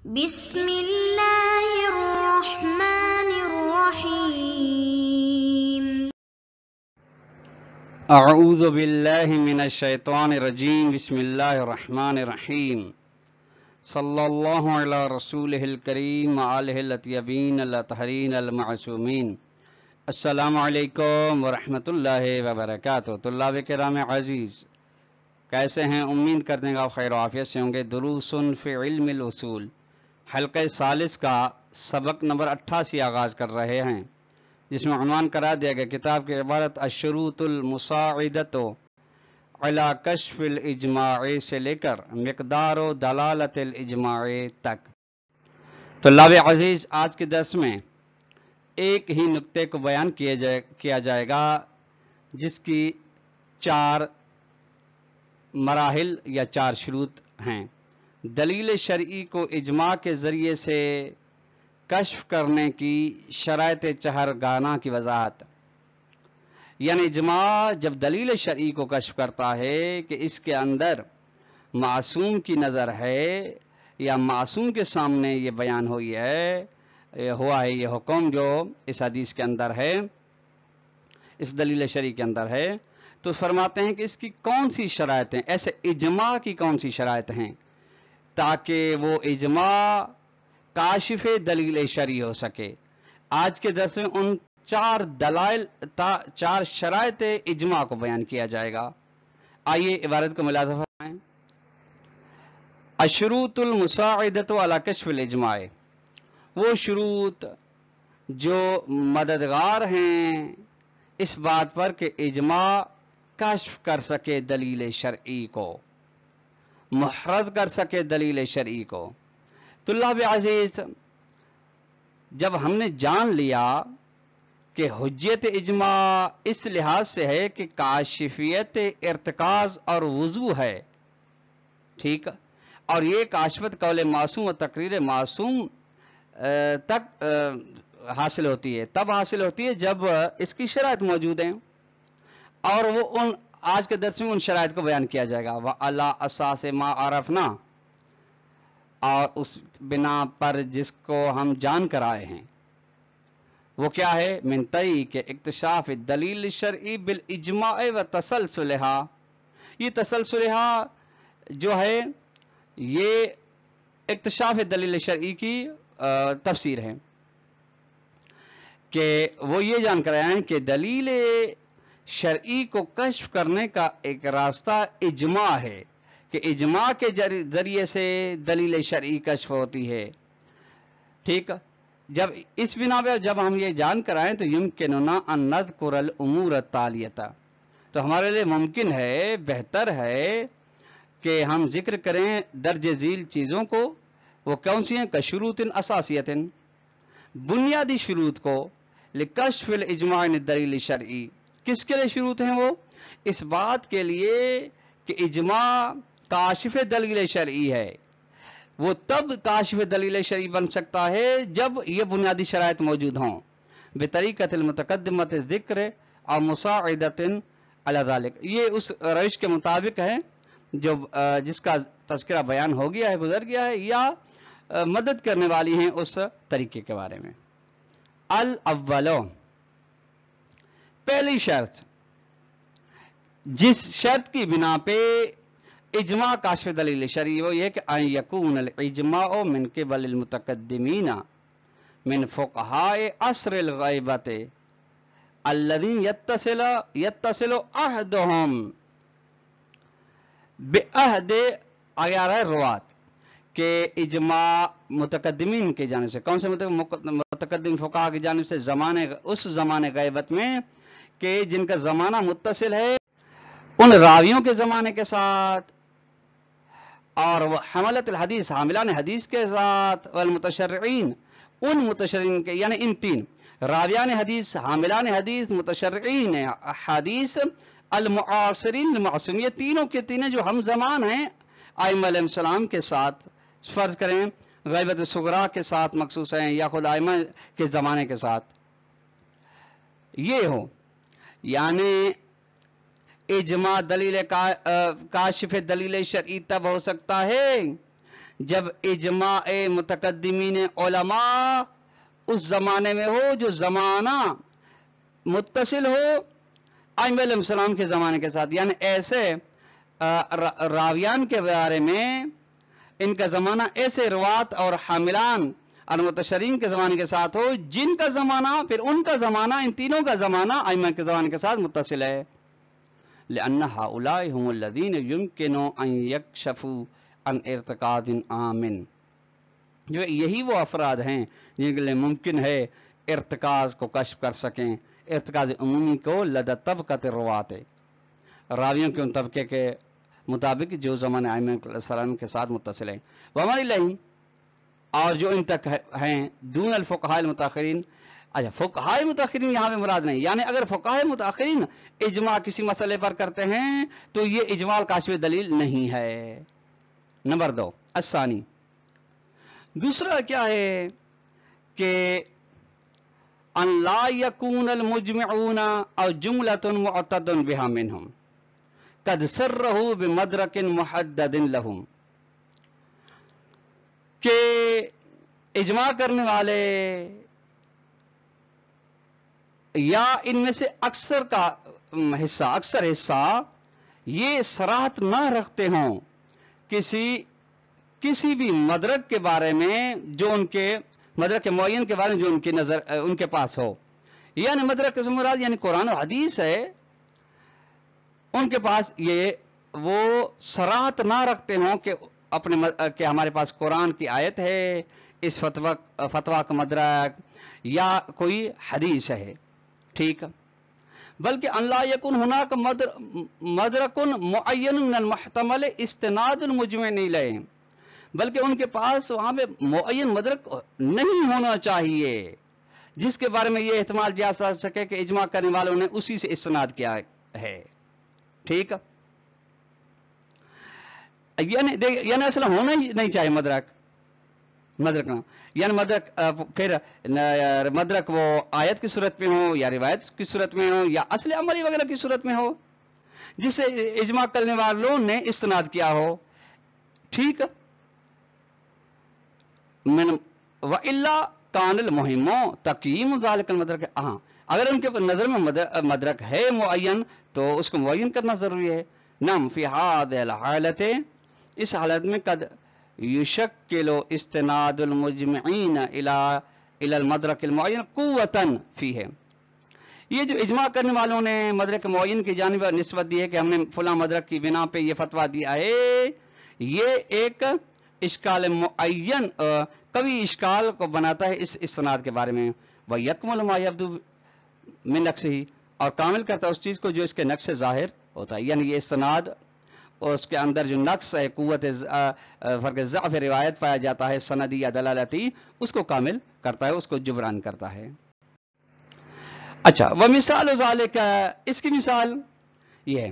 بسم اللہ الرحمن الرحیم اعوذ باللہ من الشیطان الرجیم بسم اللہ الرحمن الرحیم صلی اللہ علی رسولہ الکریم وآلہ الاطیبین الاطہرین المعصومین۔ السلام علیکم ورحمۃ اللہ وبرکاتہ۔ طلاب کرام عزیز، کیسے ہیں؟ امید کرتے ہیں کہ آپ خیر و عافیت سے ہوں گے۔ دروس فی علم الاصول حلقہ ثالث کا سبق نمبر 88 آغاز کر رہے ہیں، جس میں عنوان قرار دیا گیا کتاب کی عبارت الشروط المساعدۃ علی کشف الاجماع سے لے کر مقدار و دلالت الاجماع تک۔ طلاب عزیز، آج کے درس میں ایک ہی نقطے کو بیان کیا جائے گا، جس کی 4 مراحل یا 4 شروط ہیں۔ دلیل شرعی کو اجماع کے ذریعے سے کشف کرنے کی شرائط چہرگانہ کی وضاحت، یعنی اجماع جب دلیل شرعی کو کشف کرتا ہے کہ اس کے اندر معصوم کی نظر ہے یا معصوم کے سامنے یہ بیان ہوا ہے یہ حکم جو اس حدیث کے اندر ہے، اس دلیل شرعی کے اندر ہے، تو فرماتے ہیں کہ اس کی کون سی شرائط ہیں، ایسے اجماع کی کون سی شرائط ہیں تاکہ وہ اجماع کاشف دلیل شرعی ہو سکے۔ آج کے درس میں ان 4 شرائط اجماع کو بیان کیا جائے گا۔ آئیے عبارت کو ملاحظہ فرمائیں۔ الشروط المساعدۃ علی کشف الاجماع، وہ شروط جو مددگار ہیں اس بات پر کہ اجماع کشف کر سکے دلیل شرعی کو، محرز کر سکے دلیل شرعی کو۔ طلاب عزیز، جب ہم نے جان لیا کہ حجیت اجماع اس لحاظ سے ہے کہ کاشفیت ارتکاز اور وضو ہے، ٹھیک، اور یہ کاشفت قول معصوم و تقریر معصوم تک حاصل ہوتی ہے، تب حاصل ہوتی ہے جب اس کی شرائط موجود ہیں، اور وہ آج کے درس میں ان شرائط کو بیان کیا جائے گا۔ وَعَلَىٰ أَسَاسِ مَا عَرَفْنَا، اور اس بنا پر جس کو ہم جان کر آئے ہیں، وہ کیا ہے؟ من طریق اکتشاف الدلیل الشرعی بالاجماع و تسلسلہا، یہ تسلسلہا جو ہے یہ اکتشاف دلیل شرعی کی تفسیر ہے، کہ وہ یہ جان کر آئے ہیں کہ دلیل شرعی کو کشف کرنے کا ایک راستہ اجماع ہے، کہ اجماع کے ذریعے سے دلیل شرعی کشف ہوتی ہے، ٹھیک۔ جب اس بنا پہ جب ہم یہ جان کر آئیں تو یمکننا ان نذکر الامور التالیہ، تو ہمارے لیے ممکن ہے، بہتر ہے کہ ہم ذکر کریں درج ذیل چیزوں کو۔ وہ کون سی ہیں؟ کشروط اساسیۃ، بنیادی شروط کو، لکشف الاجماع عن الدلیل الشرعی، کس کے لیے شروط ہیں وہ؟ اس بات کے لیے کہ اجماع کاشف دلیل شرعی ہے، وہ تب کاشف دلیل شرعی بن سکتا ہے جب یہ بنیادی شرائط موجود ہوں، بطریقۃ المتقدمۃ ذکر اور مساعدۃ علی ذلک، یہ اس روش کے مطابق ہے جو جس کا تذکرہ بیان ہو گیا ہے، گزر گیا ہے، یا مدد کرنے والی ہیں اس طریقے کے بارے میں۔ الاول، پہلی شرط، جس شرط کی بنا پہ اجماع کاشف دلیل شرعی، وہ یہ کہ ان یکون الاجماع من قبل المتقدمین من فقہاء عصر الغیبۃ الذین یتصل عہدہم بعہد اغیار الروات، کہ اجماع متقدمین کی جانب سے، کون سے متقدم فقہاء کی جانب سے، اس زمانے غیبت میں کہ جن کا زمانہ متصل ہے ان راویوں کے زمانے کے ساتھ، اور وہ حملت الحدیث، حاملان حدیث کے ساتھ، والمتشرعین، ان متشرعین کے، یعنی ان 3 راویان حدیث، حاملان حدیث، متشرعین حدیث، المعاصرین المعصوم، یہ تینوں کے تینوں جو ہم زمان ہیں ائمہ علیہ السلام کے ساتھ، فرض کریں غیبت صغریٰ کے ساتھ مخصوص ہیں، یا خود ائمہ کے زمانے کے ساتھ یہ ہو، یعنی اجماع دلیل کاشف دلیل شرعی تب ہو سکتا ہے جب اجماع متقدمین علماء اس زمانے میں ہو جو زمانہ متصل ہو ائمہ علیہ السلام کے زمانے کے ساتھ، یعنی ایسے راویان کے بارے میں ان کا زمانہ ایسے روات اور حاملان اور متشرین کے زمانے کے ساتھ ہو جن کا زمانہ پھر ان کا زمانہ ان تینوں کا زمانہ ائمہ کے زمانے کے ساتھ متصل ہے. لأن هؤلاء هم الذين يمكن ان يكشفوا عن ارتقاد آمن، جو یہی وہ افراد ہیں جن کے لیے ممکن ہے ارتکاز کو کشف کر سکیں، ارتکاز عمومی کو لدى طبقۃ الروات، راویوں کے ان طبقے کے مطابق جو زمانے ائمہ علیہ السلام کے ساتھ متصل ہیں. ومن الیہم، اور جو ان تک ہیں، دون الفقہاء المتاخرین. اچھا، فقہاء متاخرین یہاں پہ مراد نہیں، یعنی اگر فقہاء متاخرین اجماع کسی مسئلے پر کرتے ہیں تو یہ اجماع کاشف دلیل نہیں ہے. نمبر 2 الثانی، دوسرا کیا ہے کہ ان لا یکون المجمعون او جملۃ معتد بها منهم قد سرہوا بمدرک محدد لهم، کہ اجماع کرنے والے یا ان میں سے اکثر حصہ یہ صراحت نہ رکھتے ہوں کسی بھی مدرک کے بارے میں جو ان کے مدرک معین کے بارے میں جو ان کے پاس ہو، یعنی مدرک سے مراد یعنی قرآن اور حدیث ہے، ان کے پاس یہ وہ صراحت نہ رکھتے ہوں کہ ہمارے پاس قرآن کی آیت ہے، اس فتویٰ کا مدرک یا کوئی حدیث ہے، ٹھیک، بلکہ ان لا یکن ہناک مدرک معین من المحتمل استناد المجمع الیہ، بلکہ ان کے پاس وہاں پہ معین مدرک نہیں ہونا چاہیے جس کے بارے میں یہ احتمال جا سکے کہ اجماع کرنے والوں نے اسی سے استناد کیا ہے، ٹھیک، یعنی اصل ہونا ہی نہیں چاہیے مدرک یعنی مدرک وہ آیت کی صورت میں ہو یا روایت کی صورت میں ہو یا اصل عملی وغیرہ کی صورت میں ہو جس سے اجماع کرنے والوں نے استناد کیا ہو، ٹھیک. وَإِلَّا كَانَ الْمُهِمُّ تَقْيِيمُ ذَلِكَ الْمَدْرَكِ، اگر ان کے نظر میں مدرک ہے معین تو اس کو معین کرنا ضروری ہے. نعم فی هذه الحالة، اس حالت میں قد یشکل استناد المجمعین الى المدرک المعین قوتا فیہ، یہ جو اجماع کرنے والوں نے مدرک معین کی جانب نسبت دی ہے کہ ہم نے فلاں مدرک کی بنا پہ یہ فتویٰ دیا ہے، یہ ایک اشکال معین قوی اشکال کو بناتا ہے اس استناد کے بارے میں. وَيَكْمُلُ مَا يَبْدُو مِن نَقْصِهِ، اور کامل کرتا ہے اس چیز کو جو اس کے نقص سے ظاہر ہوتا ہے، یعنی یہ استناد اور اس کے اندر جو نقص ہے، قوت فرق ضعف روایت پایا جاتا ہے سندی یا دلالتی، اس کو کامل کرتا ہے، اس کو جبران کرتا ہے. اچھا، ومثال ذالک، اس کی مثال یہ ہے،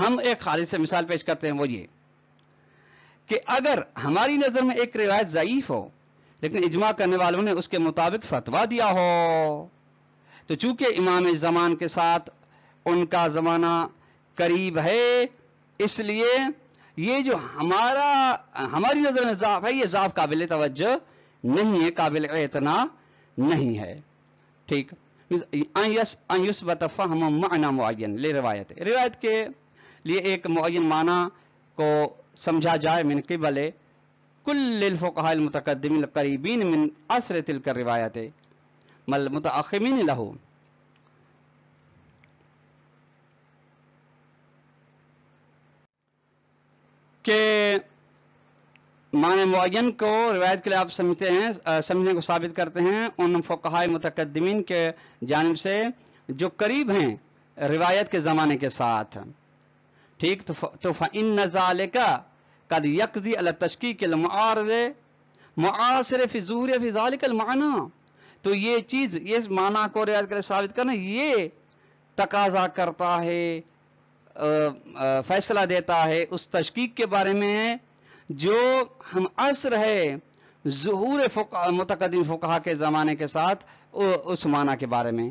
ہم ایک خارج سے مثال پیش کرتے ہیں، وہ یہ کہ اگر ہماری نظر میں ایک روایت ضعیف ہو لیکن اجماع کرنے والوں نے اس کے مطابق فتویٰ دیا ہو، تو چونکہ امام زمان کے ساتھ ان کا زمانہ قریب ہے، اس لیے یہ جو ہماری نظر میں ضعف ہے، یہ ضعف قابل توجہ نہیں ہے، قابل اعتنا نہیں ہے، ٹھیک. ان یثبت فہم معنی معین لروایت، روایت کے لیے ایک معین معنی کو سمجھا جائے من قبل کل الفقهاء المتقدمین القریبین من عصر تلک الروایت مل متأخرین لہو، کہ معنی معین کو روایت کے لیے آپ سمجھنے کو ثابت کرتے ہیں ان فقہاء متقدمین کے جانب سے جو قریب ہیں روایت کے زمانے کے ساتھ، ٹھیک. تو فإن ذلك قد يقضي على التشكيك المعارض معاصر في ظهور في ذلك المعنى، تو یہ چیز، یہ معنی کو روایت کے لیے ثابت کرنا، یہ تقاضا کرتا ہے، فیصلہ دیتا ہے اس تشکیک کے بارے میں جو ہم عصر ہے ظہور متقدم فقہا کے زمانے کے ساتھ، اس معنی کے بارے میں.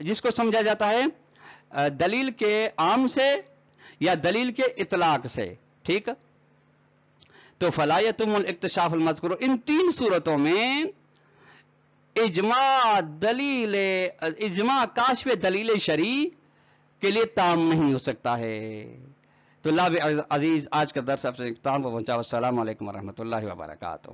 جس کو سمجھا جاتا ہے دلیل کے عام سے یا دلیل کے اطلاق سے. ٹھیک. تو فلا یتم الاکتشاف المذکور، ان تین صورتوں میں اجماع کاشف دلیل شرعی کے لیے تام نہیں ہو سکتا ہے. تو اللہ عزیز آج کا درس آپ سے اختتام کو پہنچا. السلام علیکم ورحمۃ اللہ وبرکاتہ.